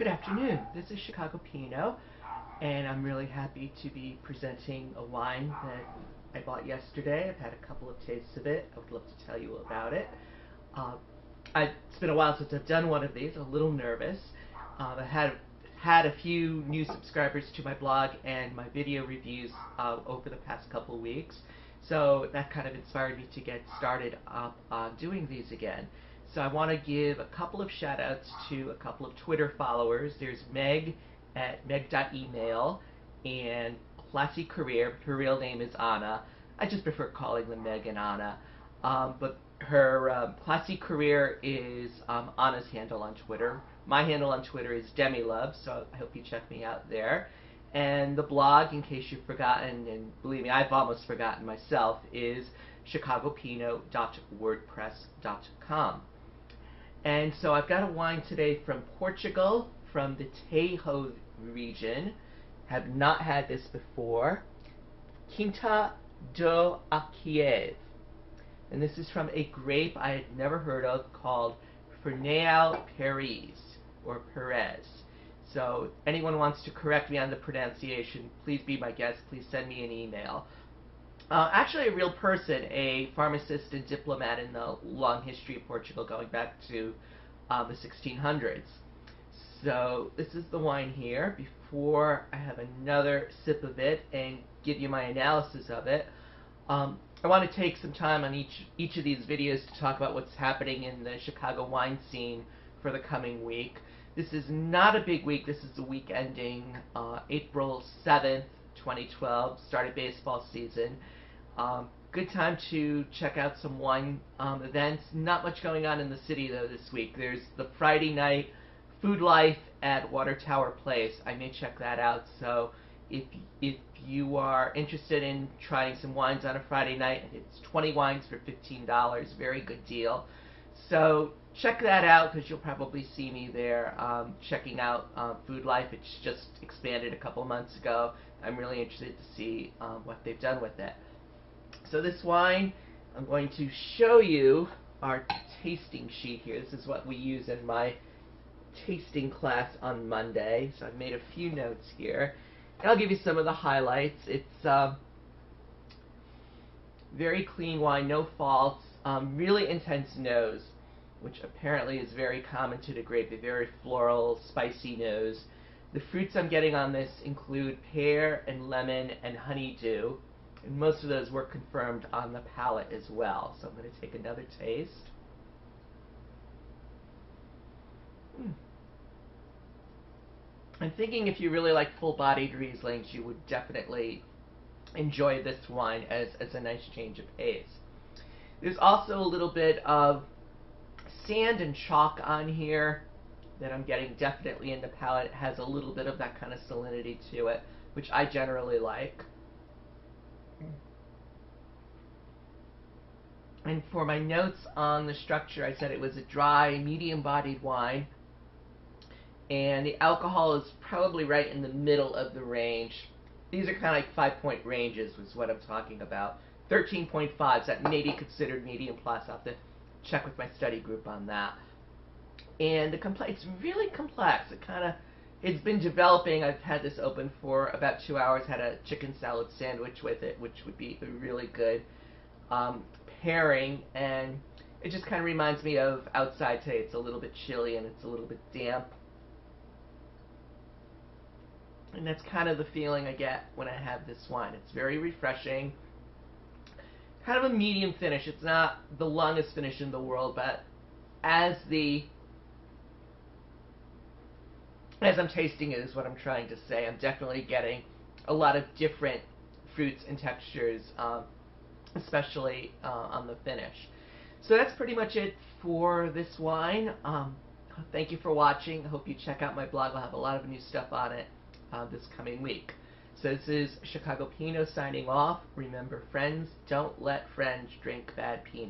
Good afternoon. This is Chicago Pinot, and I'm really happy to be presenting a wine that I bought yesterday. I've had a couple of tastes of it. I would love to tell you about it. It's been a while since I've done one of these. I'm a little nervous. I had a few new subscribers to my blog and my video reviews over the past couple of weeks, so that kind of inspired me to get started up on doing these again. So I want to give a couple of shout outs to a couple of Twitter followers. There's Meg at meg.email and Classy Career. Her real name is Anna. I just prefer calling them Meg and Anna. But her Classy Career is Anna's handle on Twitter. My handle on Twitter is DemiLove, so I hope you check me out there. And the blog, in case you've forgotten, and believe me, I've almost forgotten myself, is chicagopinot.wordpress.com. And so I've got a wine today from Portugal, from the Tejo region. Have not had this before. Quinta do Alqueve. And this is from a grape I had never heard of called Fernao Pires, or Pires. So if anyone wants to correct me on the pronunciation, please be my guest. Please send me an email. Actually a real person, a pharmacist and diplomat in the long history of Portugal going back to the 1600s. So this is the wine here. Before I have another sip of it and give you my analysis of it, I want to take some time on each of these videos to talk about what's happening in the Chicago wine scene for the coming week. This is not a big week. This is the week ending April 7th, 2012, started baseball season. Good time to check out some wine events. Not much going on in the city though this week. There's the Friday night Food Life at Water Tower Place. I may check that out. So if you are interested in trying some wines on a Friday night, it's 20 wines for $15. Very good deal. So check that out because you'll probably see me there checking out Food Life. It's just expanded a couple months ago. I'm really interested to see what they've done with it. So this wine, I'm going to show you our tasting sheet here. This is what we use in my tasting class on Monday. So I've made a few notes here. And I'll give you some of the highlights. It's very clean wine, no faults, really intense nose, which apparently is very common to the grape, a very floral, spicy nose. The fruits I'm getting on this include pear and lemon and honeydew, and most of those were confirmed on the palate as well. So I'm going to take another taste. I'm thinking if you really like full-bodied Rieslings, you would definitely enjoy this wine as a nice change of pace. There's also a little bit of sand and chalk on here that I'm getting definitely in the palate. It has a little bit of that kind of salinity to it, which I generally like. And for my notes on the structure, I said it was a dry, medium-bodied wine. And the alcohol is probably right in the middle of the range. These are kind of like 5-point ranges was what I'm talking about. 13.5s, that may be considered medium plus. I'll have to check with my study group on that. And it's really complex. It's been developing. I've had this open for about 2 hours, had a chicken salad sandwich with it, which would be a really good pairing. And it just kind of reminds me of outside today. It's a little bit chilly and it's a little bit damp. And that's kind of the feeling I get when I have this wine. It's very refreshing. Kind of a medium finish. It's not the longest finish in the world, but as I'm tasting it is what I'm trying to say. I'm definitely getting a lot of different fruits and textures, especially on the finish. So that's pretty much it for this wine. Thank you for watching. I hope you check out my blog. I'll have a lot of new stuff on it this coming week. So this is Chicago Pinot signing off. Remember, friends, don't let friends drink bad Pinot.